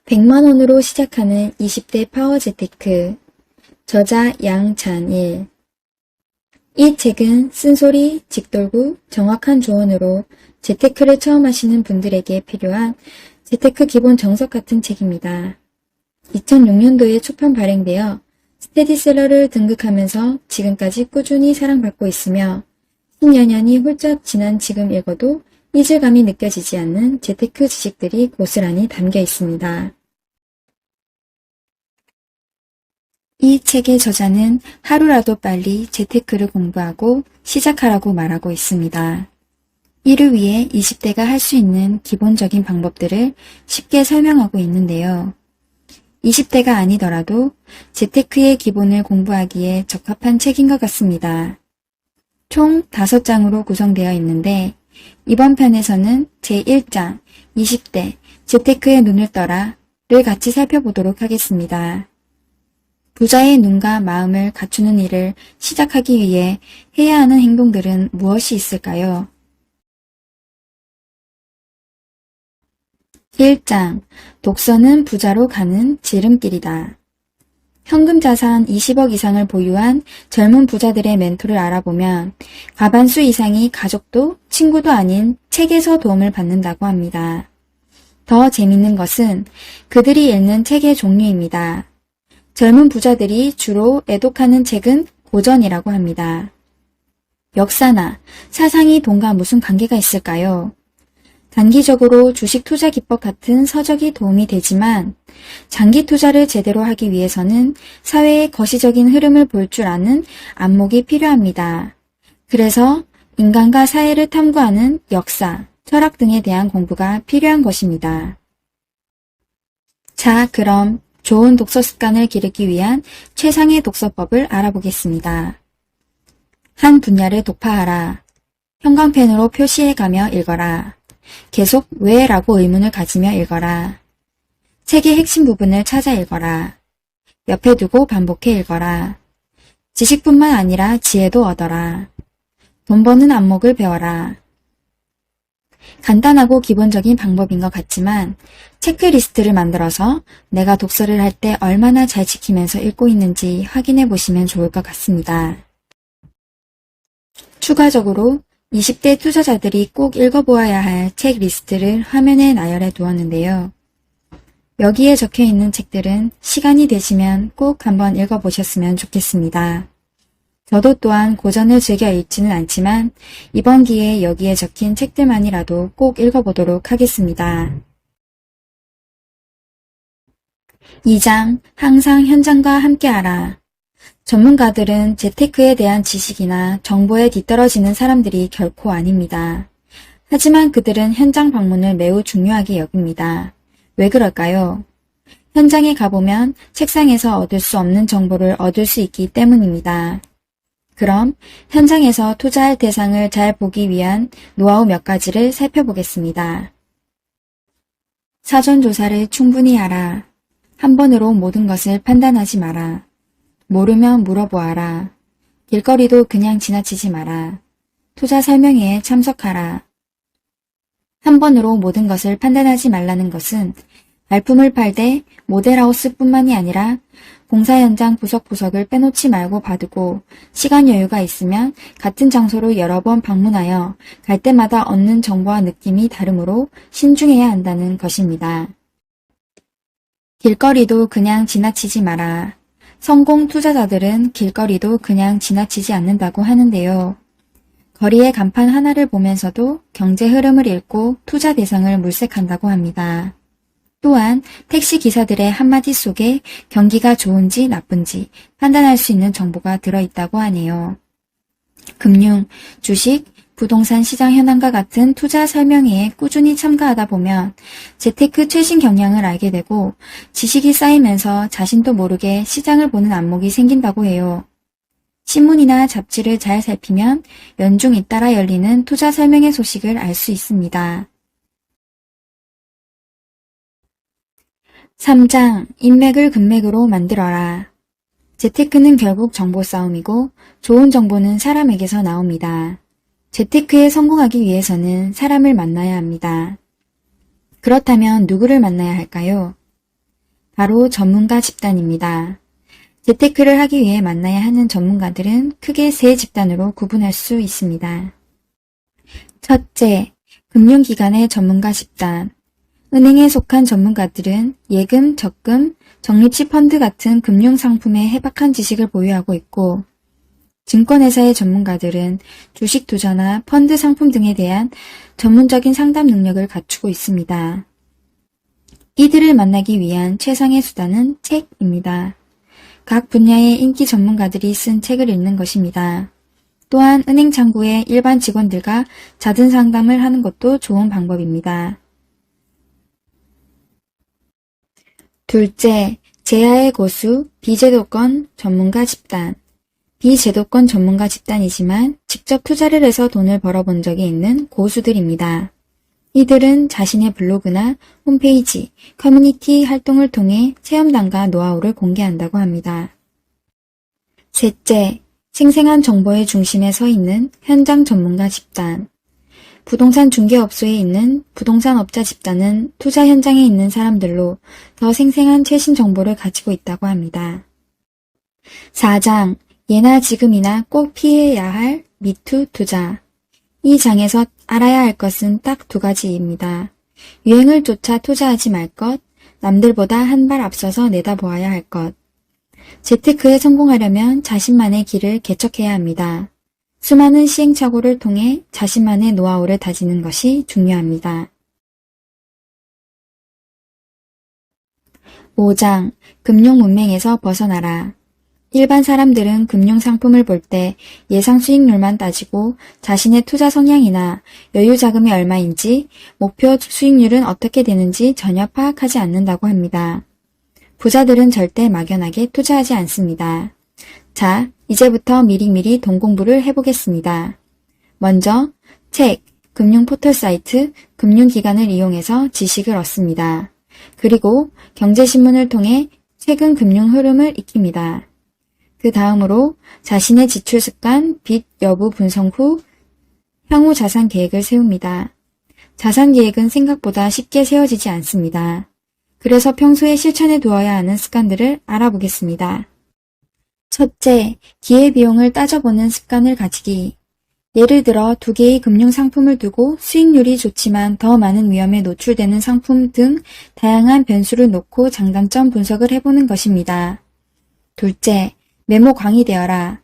100만 원으로 시작하는 20대 파워 재테크. 저자 양찬일. 이 책은 쓴소리, 직돌구, 정확한 조언으로 재테크를 처음 하시는 분들에게 필요한 재테크 기본 정석 같은 책입니다. 2006년도에 초판 발행되어 스테디셀러를 등극하면서 지금까지 꾸준히 사랑받고 있으며 10여 년이 훌쩍 지난 지금 읽어도 이질감이 느껴지지 않는 재테크 지식들이 고스란히 담겨 있습니다. 이 책의 저자는 하루라도 빨리 재테크를 공부하고 시작하라고 말하고 있습니다. 이를 위해 20대가 할 수 있는 기본적인 방법들을 쉽게 설명하고 있는데요. 20대가 아니더라도 재테크의 기본을 공부하기에 적합한 책인 것 같습니다. 총 5장으로 구성되어 있는데 이번 편에서는 제1장 20대 재테크에 눈을 떠라를 같이 살펴보도록 하겠습니다. 부자의 눈과 마음을 갖추는 일을 시작하기 위해 해야 하는 행동들은 무엇이 있을까요? 1장 독서는 부자로 가는 지름길이다. 현금 자산 20억 이상을 보유한 젊은 부자들의 멘토를 알아보면 과반수 이상이 가족도 친구도 아닌 책에서 도움을 받는다고 합니다. 더 재밌는 것은 그들이 읽는 책의 종류입니다. 젊은 부자들이 주로 애독하는 책은 고전이라고 합니다. 역사나 사상이 돈과 무슨 관계가 있을까요? 단기적으로 주식 투자 기법 같은 서적이 도움이 되지만 장기 투자를 제대로 하기 위해서는 사회의 거시적인 흐름을 볼 줄 아는 안목이 필요합니다. 그래서 인간과 사회를 탐구하는 역사, 철학 등에 대한 공부가 필요한 것입니다. 자, 그럼 좋은 독서 습관을 기르기 위한 최상의 독서법을 알아보겠습니다. 한 분야를 독파하라. 형광펜으로 표시해가며 읽어라. 계속 왜? 라고 의문을 가지며 읽어라. 책의 핵심 부분을 찾아 읽어라. 옆에 두고 반복해 읽어라. 지식뿐만 아니라 지혜도 얻어라. 돈 버는 안목을 배워라. 간단하고 기본적인 방법인 것 같지만 체크리스트를 만들어서 내가 독서를 할 때 얼마나 잘 지키면서 읽고 있는지 확인해 보시면 좋을 것 같습니다. 추가적으로 20대 투자자들이 꼭 읽어보아야 할 책 리스트를 화면에 나열해 두었는데요. 여기에 적혀 있는 책들은 시간이 되시면 꼭 한번 읽어보셨으면 좋겠습니다. 저도 또한 고전을 즐겨 읽지는 않지만 이번 기회에 여기에 적힌 책들만이라도 꼭 읽어보도록 하겠습니다. 2장 항상 현장과 함께하라. 전문가들은 재테크에 대한 지식이나 정보에 뒤떨어지는 사람들이 결코 아닙니다. 하지만 그들은 현장 방문을 매우 중요하게 여깁니다. 왜 그럴까요? 현장에 가보면 책상에서 얻을 수 없는 정보를 얻을 수 있기 때문입니다. 그럼 현장에서 투자할 대상을 잘 보기 위한 노하우 몇 가지를 살펴보겠습니다. 사전 조사를 충분히 하라. 한 번으로 모든 것을 판단하지 마라. 모르면 물어보아라. 길거리도 그냥 지나치지 마라. 투자 설명회에 참석하라. 한 번으로 모든 것을 판단하지 말라는 것은 발품을 팔 때 모델하우스뿐만이 아니라 공사 현장 구석구석을 빼놓지 말고 봐두고 시간 여유가 있으면 같은 장소로 여러 번 방문하여 갈 때마다 얻는 정보와 느낌이 다르므로 신중해야 한다는 것입니다. 길거리도 그냥 지나치지 마라. 성공 투자자들은 길거리도 그냥 지나치지 않는다고 하는데요. 거리의 간판 하나를 보면서도 경제 흐름을 읽고 투자 대상을 물색한다고 합니다. 또한 택시 기사들의 한마디 속에 경기가 좋은지 나쁜지 판단할 수 있는 정보가 들어있다고 하네요. 금융, 주식, 부동산 시장 현황과 같은 투자 설명회에 꾸준히 참가하다 보면 재테크 최신 경향을 알게 되고 지식이 쌓이면서 자신도 모르게 시장을 보는 안목이 생긴다고 해요. 신문이나 잡지를 잘 살피면 연중 잇따라 열리는 투자 설명회 소식을 알 수 있습니다. 3장 인맥을 금맥으로 만들어라. 재테크는 결국 정보 싸움이고 좋은 정보는 사람에게서 나옵니다. 재테크에 성공하기 위해서는 사람을 만나야 합니다. 그렇다면 누구를 만나야 할까요? 바로 전문가 집단입니다. 재테크를 하기 위해 만나야 하는 전문가들은 크게 세 집단으로 구분할 수 있습니다. 첫째, 금융기관의 전문가 집단. 은행에 속한 전문가들은 예금, 적금, 적립식 펀드 같은 금융상품에 해박한 지식을 보유하고 있고, 증권회사의 전문가들은 주식 투자나 펀드 상품 등에 대한 전문적인 상담 능력을 갖추고 있습니다. 이들을 만나기 위한 최상의 수단은 책입니다. 각 분야의 인기 전문가들이 쓴 책을 읽는 것입니다. 또한 은행 창구의 일반 직원들과 잦은 상담을 하는 것도 좋은 방법입니다. 둘째, 제야의 고수, 비제도권 전문가 집단. 비제도권 전문가 집단이지만 직접 투자를 해서 돈을 벌어본 적이 있는 고수들입니다. 이들은 자신의 블로그나 홈페이지, 커뮤니티 활동을 통해 체험담과 노하우를 공개한다고 합니다. 셋째, 생생한 정보의 중심에 서 있는 현장 전문가 집단. 부동산 중개업소에 있는 부동산 업자 집단은 투자 현장에 있는 사람들로 더 생생한 최신 정보를 가지고 있다고 합니다. 4장, 예나 지금이나 꼭 피해야 할 미투 투자. 이 장에서 알아야 할 것은 딱 두 가지입니다. 유행을 쫓아 투자하지 말 것, 남들보다 한 발 앞서서 내다보아야 할 것. 재테크에 성공하려면 자신만의 길을 개척해야 합니다. 수많은 시행착오를 통해 자신만의 노하우를 다지는 것이 중요합니다. 5장, 금융 문맹에서 벗어나라. 일반 사람들은 금융상품을 볼 때 예상 수익률만 따지고 자신의 투자 성향이나 여유 자금이 얼마인지, 목표 수익률은 어떻게 되는지 전혀 파악하지 않는다고 합니다. 부자들은 절대 막연하게 투자하지 않습니다. 자, 이제부터 미리미리 돈 공부를 해보겠습니다. 먼저 책, 금융 포털 사이트, 금융기관을 이용해서 지식을 얻습니다. 그리고 경제신문을 통해 최근 금융 흐름을 익힙니다. 그 다음으로 자신의 지출 습관, 빚 여부 분석 후 향후 자산 계획을 세웁니다. 자산 계획은 생각보다 쉽게 세워지지 않습니다. 그래서 평소에 실천해 두어야 하는 습관들을 알아보겠습니다. 첫째, 기회비용을 따져보는 습관을 가지기. 예를 들어 두 개의 금융상품을 두고 수익률이 좋지만 더 많은 위험에 노출되는 상품 등 다양한 변수를 놓고 장단점 분석을 해보는 것입니다. 둘째, 메모광이 되어라.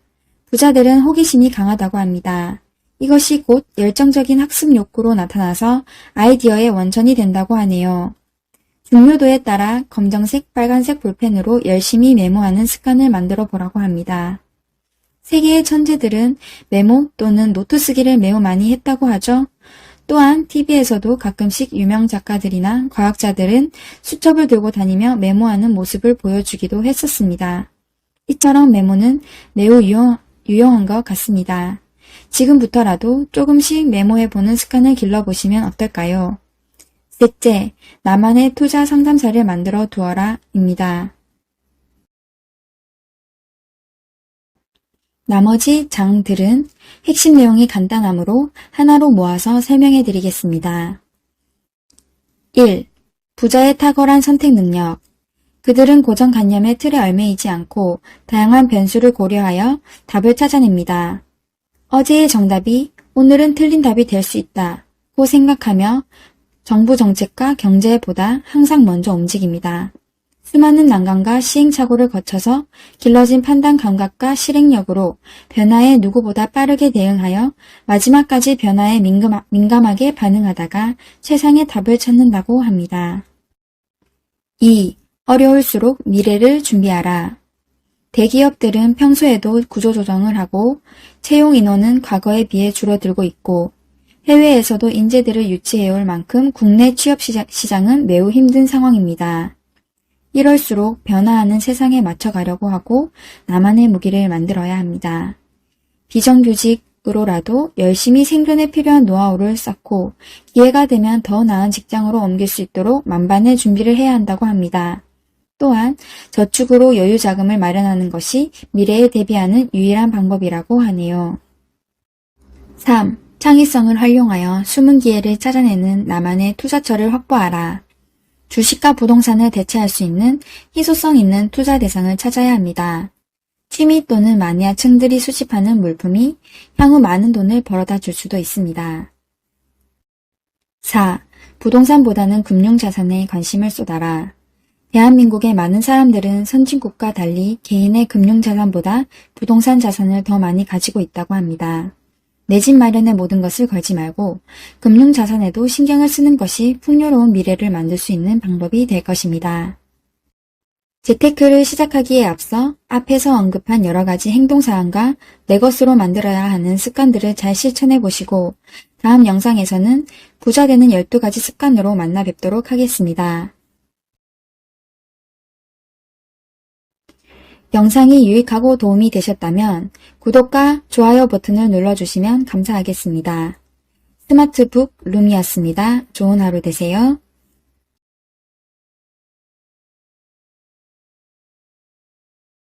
부자들은 호기심이 강하다고 합니다. 이것이 곧 열정적인 학습 욕구로 나타나서 아이디어의 원천이 된다고 하네요. 중요도에 따라 검정색, 빨간색 볼펜으로 열심히 메모하는 습관을 만들어 보라고 합니다. 세계의 천재들은 메모 또는 노트 쓰기를 매우 많이 했다고 하죠. 또한 TV에서도 가끔씩 유명 작가들이나 과학자들은 수첩을 들고 다니며 메모하는 모습을 보여주기도 했었습니다. 이처럼 메모는 매우 유용한 것 같습니다. 지금부터라도 조금씩 메모해보는 습관을 길러보시면 어떨까요? 셋째, 나만의 투자 상담사를 만들어 두어라 입니다. 나머지 장들은 핵심 내용이 간단하므로 하나로 모아서 설명해 드리겠습니다. 1. 부자의 탁월한 선택 능력. 그들은 고정관념의 틀에 얽매이지 않고 다양한 변수를 고려하여 답을 찾아냅니다. 어제의 정답이 오늘은 틀린 답이 될 수 있다고 생각하며 정부 정책과 경제보다 항상 먼저 움직입니다. 수많은 난관과 시행착오를 거쳐서 길러진 판단 감각과 실행력으로 변화에 누구보다 빠르게 대응하여 마지막까지 변화에 민감하게 반응하다가 최상의 답을 찾는다고 합니다. 2. 어려울수록 미래를 준비하라. 대기업들은 평소에도 구조조정을 하고 채용 인원은 과거에 비해 줄어들고 있고 해외에서도 인재들을 유치해올 만큼 국내 취업 시장은 매우 힘든 상황입니다. 이럴수록 변화하는 세상에 맞춰가려고 하고 나만의 무기를 만들어야 합니다. 비정규직으로라도 열심히 생존에 필요한 노하우를 쌓고 기회가 되면 더 나은 직장으로 옮길 수 있도록 만반의 준비를 해야 한다고 합니다. 또한 저축으로 여유 자금을 마련하는 것이 미래에 대비하는 유일한 방법이라고 하네요. 3. 창의성을 활용하여 숨은 기회를 찾아내는 나만의 투자처를 확보하라. 주식과 부동산을 대체할 수 있는 희소성 있는 투자 대상을 찾아야 합니다. 취미 또는 마니아층들이 수집하는 물품이 향후 많은 돈을 벌어다 줄 수도 있습니다. 4. 부동산보다는 금융자산에 관심을 쏟아라. 대한민국의 많은 사람들은 선진국과 달리 개인의 금융자산보다 부동산 자산을 더 많이 가지고 있다고 합니다. 내 집 마련의 모든 것을 걸지 말고 금융자산에도 신경을 쓰는 것이 풍요로운 미래를 만들 수 있는 방법이 될 것입니다. 재테크를 시작하기에 앞서 앞에서 언급한 여러 가지 행동사항과 내 것으로 만들어야 하는 습관들을 잘 실천해 보시고 다음 영상에서는 부자 되는 12가지 습관으로 만나 뵙도록 하겠습니다. 영상이 유익하고 도움이 되셨다면 구독과 좋아요 버튼을 눌러주시면 감사하겠습니다. 스마트북 룸이었습니다. 좋은 하루 되세요.